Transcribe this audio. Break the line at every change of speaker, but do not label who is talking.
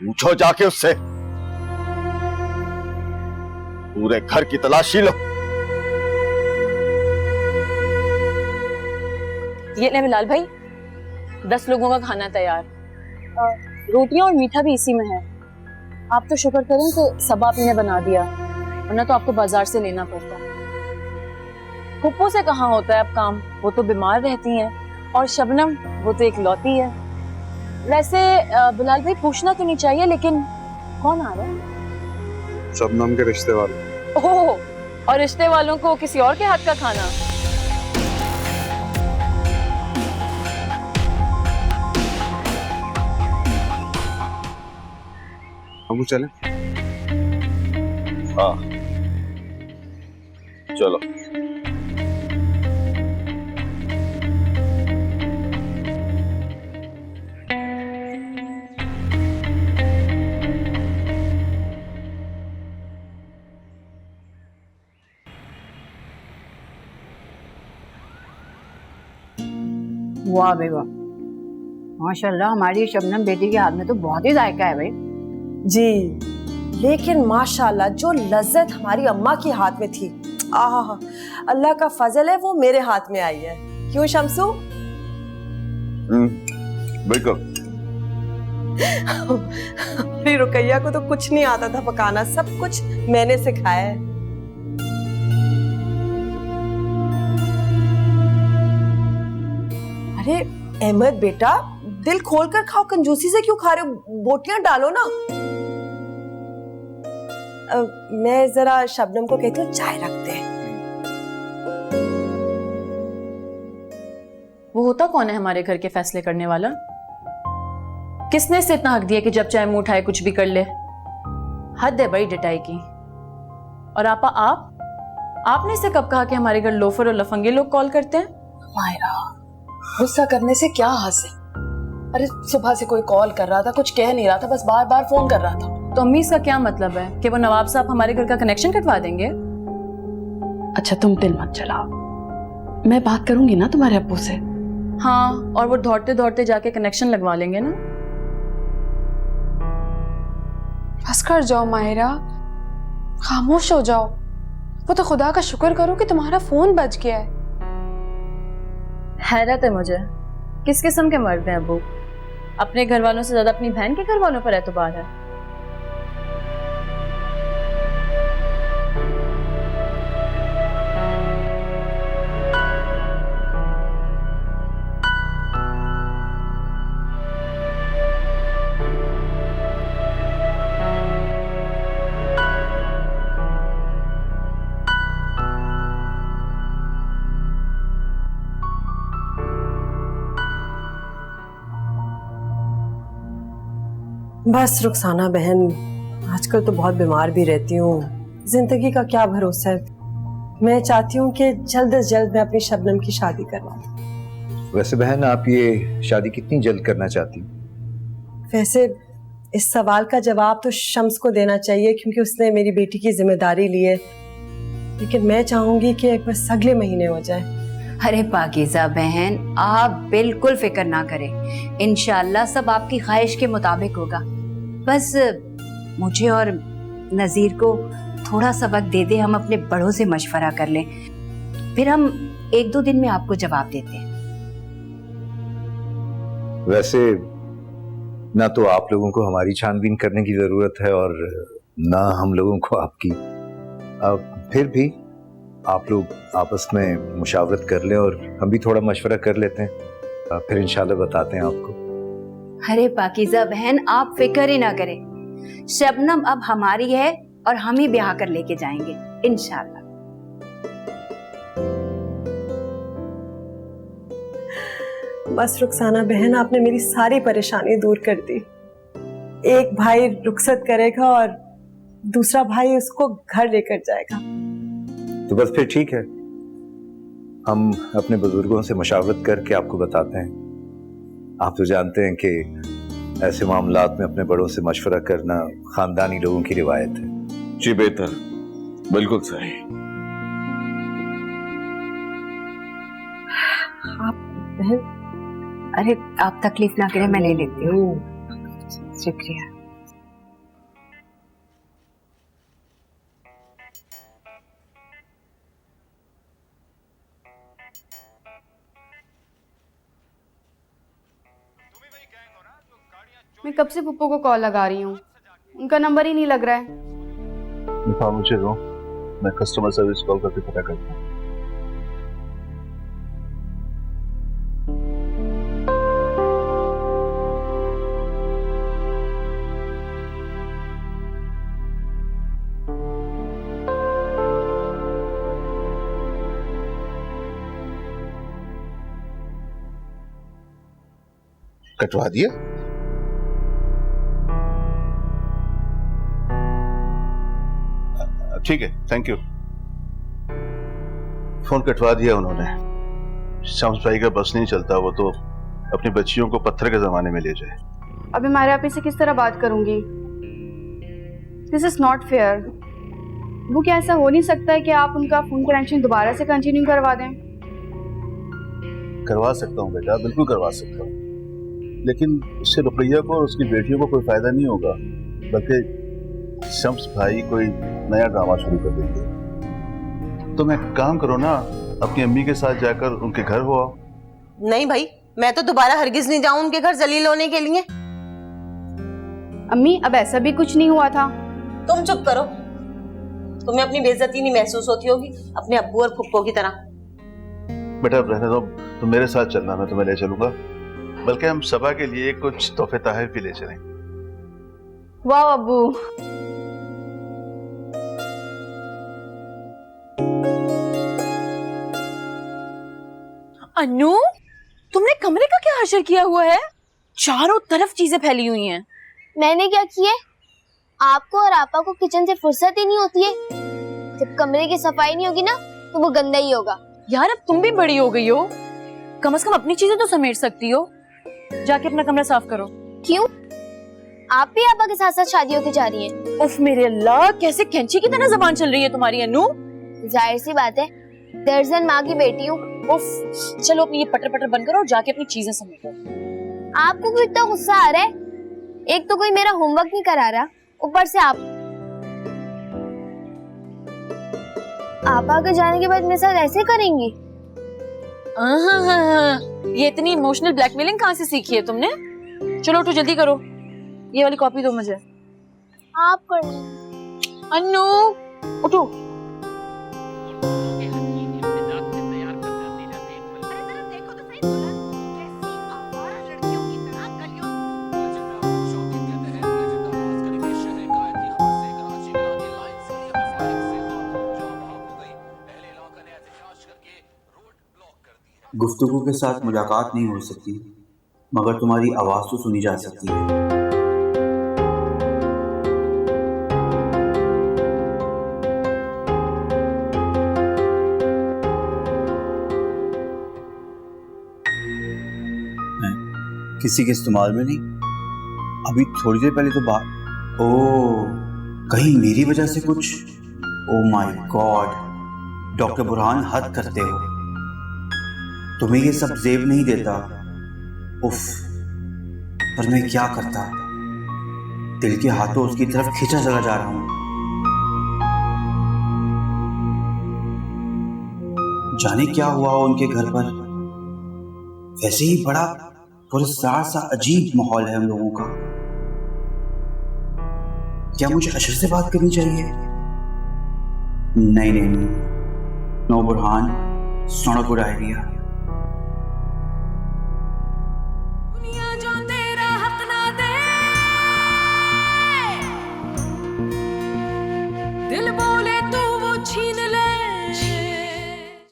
पूछो जाके उससे, पूरे घर की तलाशी लो।
ये ले बिलाल भाई, 10 लोगों का खाना तैयार। रोटियां और मीठा भी इसी में है। आप तो शुक्र करें कि सब आपने ने बना दिया, वरना तो आपको बाजार से लेना पड़ता। फुप्पो से कहाँ होता है अब काम, वो तो बीमार रहती हैं, और शबनम वो तो एक लौती है। वैसे बिलाल भाई पूछना तो नहीं चाहिए, लेकिन कौन आ रहा है?
शबनम के रिश्ते वाले।
ओह, और रिश्ते वालों को किसी और के हाथ का खाना?
हम चलें?
हाँ चलो।
वाह भाई वाह, माशाल्लाह हमारी शबनम बेटी के हाथ में तो बहुत ही जायका है भाई।
जी, लेकिन माशाल्लाह जो लज्जत हमारी अम्मा के हाथ में थी, आहा, अल्लाह का फजल है वो मेरे हाथ में आई है। क्यों शम्सू?
बिल्कुल।
मेरी रुकैया को तो कुछ नहीं आता था पकाना, सब कुछ मैंने सिखाया है। अरे अहमद बेटा, दिल खोलकर खाओ, कंजूसी से क्यों खा रहे हो? बोटियां डालो ना। मैं जरा शबनम को कहती हूँ चाय रखते हैं।
वो होता कौन है हमारे घर के फैसले करने वाला? किसने इसे इतना हक दिया कि जब चाहे मुंह उठाए कुछ भी कर ले? हद है बड़ी डटाई की। और आपा, आपने इसे कब कहा कि हमारे घर लोफर और लफंगे लोग कॉल करते हैं?
मायरा, गुस्सा करने से क्या हासिल? अरे सुबह से कोई कॉल कर रहा था, कुछ कह नहीं रहा था, बस बार बार फोन कर रहा था।
तो अम्मी इसका क्या मतलब है कि वो नवाब साहब हमारे घर का कनेक्शन कटवा देंगे?
अच्छा तुम दिल मत चलाओ, मैं बात करूंगी ना तुम्हारे अब्बू से।
हाँ, और वो दौड़ते दौड़ते जाके कनेक्शन लगवा लेंगे ना।
बस कर जाओ माहिरा, खामोश हो जाओ। वो तो खुदा का शुक्र करो कि तुम्हारा फोन बच गया है।
हैरत है मुझे, किस किस्म के मर्द हैं अबू? अपने घर वालों से ज्यादा अपनी बहन के घर वालों पर एतबार है।
बस रुखसाना बहन, आजकल तो बहुत बीमार भी रहती हूँ, जिंदगी का क्या भरोसा है। मैं चाहती हूँ कि जल्द से जल्द मैं अपनी शबनम की शादी करवा दूँ।
वैसे बहन, आप ये शादी कितनी जल्द करना चाहती?
वैसे इस सवाल का जवाब तो शम्स को देना चाहिए, क्योंकि उसने मेरी बेटी की जिम्मेदारी ली है, लेकिन मैं चाहूंगी कि बस अगले महीने हो जाए।
अरे पाकीज़ा बहन, आप बिल्कुल फिक्र ना करें, इंशाल्लाह सब आपकी ख्वाहिश के मुताबिक होगा। बस मुझे और नज़ीर को थोड़ा सा वक्त दे दे, हम अपने बड़ों से मशवरा कर लें, फिर हम 1-2 दिन में आपको जवाब देते हैं।
वैसे ना तो आप लोगों को हमारी छानबीन करने की जरूरत है और ना हम लोगों को आपकी। फिर भी आप लोग आपस में मुशावरत कर लें और हम भी थोड़ा मशवरा कर लेते हैं, फिर इंशाल्लाह बताते हैं आपको।
अरे पाकीज़ा बहन, आप फिक्र ही ना करें, शबनम अब हमारी है और हम ही ब्याह कर लेके जाएंगे इंशाल्लाह।
बस रुखसाना बहन, आपने मेरी सारी परेशानी दूर कर दी। एक भाई रुखसत करेगा और दूसरा भाई उसको घर लेकर जाएगा।
तो बस फिर ठीक है, हम अपने बुजुर्गों से मशावरत करके आपको बताते हैं। आप तो जानते हैं कि ऐसे मामलात में अपने बड़ों से मशवरा करना खानदानी लोगों की रिवायत है।
जी बेहतर, बिल्कुल सही।
आप बहन,
अरे आप तकलीफ ना करें, मैं ले लेती हूँ। शुक्रिया।
मैं कब से पप्पू को कॉल लगा रही हूँ, उनका नंबर ही नहीं लग रहा है।
मुझे दो, मैं कस्टमर सर्विस कॉल करके पता करता हूँ।
कटवा दिया? ठीक है, थैंक यू। फोन कटवा दिया उन्होंने। शम्स भाई का बस नहीं चलता, वो तो अपनी बच्चियों को पत्थर के जमाने में ले जाए।
अभी मायरा आप से किस तरह बात करूंगी? This is not fair. वो क्या ऐसा हो नहीं सकता है कि आप उनका फोन कनेक्शन दोबारा से कंटिन्यू करवा दें?
करवा सकता हूँ बेटा, बिल्कुल करवा सकता हूँ, लेकिन इससे रुपैया को और उसकी बेटियों को कोई फायदा नहीं होगा, बल्कि शम्स भाई कोई नया ड्रामा शुरू कर देंगे। तो मैं काम करो ना, अपनी अम्मी के साथ जाकर उनके घर हो आओ।
नहीं भाई, मैं तो दोबारा हरगिज नहीं जाऊं उनके घर जलील होने के लिए।
अम्मी अब ऐसा भी कुछ नहीं हुआ था।
तुम चुप करो, तुम्हें अपनी बेइज्जती नहीं महसूस होती होगी अपने अब्बू और फुप्पो की तरह।
बेटा अब रहने दो, तुम मेरे साथ चलना, मैं तुम्हें ले चलूंगा, बल्कि हम सभा के लिए कुछ तोहफे तहफ भी ले चलेंगे।
वाह अब्बू,
अनु, तुमने कमरे का क्या हशर किया हुआ है? चारों तरफ चीजें फैली हुई हैं।
मैंने क्या किया? आपको और आपा को किचन से फुर्सत ही नहीं होती है। जब कमरे की सफाई नहीं होगी ना तो वो गंदा ही होगा।
यार अब तुम भी बड़ी हो गई हो, कम से कम अपनी चीजें तो समेट सकती हो। जाके अपना कमरा साफ करो।
क्यों? आप भी आपा के साथ साथ शादी होके जा रही हैं?
उफ मेरे अल्लाह, कैसे कैंची की तरह जबान चल रही है तुम्हारी अनु।
जाहिर सी बात है, दर्जन माँ की बेटी हूँ।
उफ, चलो अपनी ये पटर पटर बंद करो और जाके अपनी चीजें समेटो।
आपको क्यों इतना गुस्सा आ रहा है? एक तो कोई मेरा होमवर्क नहीं करा रहा, ऊपर से आपा के जाने के बाद मेरे साथ ऐसे करेंगी?
ये इतनी इमोशनल ब्लैकमेलिंग कहाँ से सीखी है तुमने? चलो उठो जल्दी करो, ये वाली कॉपी दो मुझे।
आप कर
अनु उठो।
गुफ्तगू के साथ मुलाकात नहीं हो सकती, मगर तुम्हारी आवाज तो सुनी जा सकती है। किसी के इस्तेमाल में नहीं, अभी थोड़ी देर पहले तो बात। ओह, कहीं मेरी वजह से कुछ? Oh my God, doctor Burhan हद करते हो, तुम्हें ये सब जेब नहीं देता। उफ, पर मैं क्या करता, दिल के हाथों उसकी तरफ खींचा चला जा रहा हूं। जाने क्या हुआ हो उनके घर पर। वैसे ही बड़ा पुरस्कार सा अजीब माहौल है हम लोगों का। क्या मुझे अशर से बात करनी चाहिए? नहीं, no Burhan, it's not a good idea.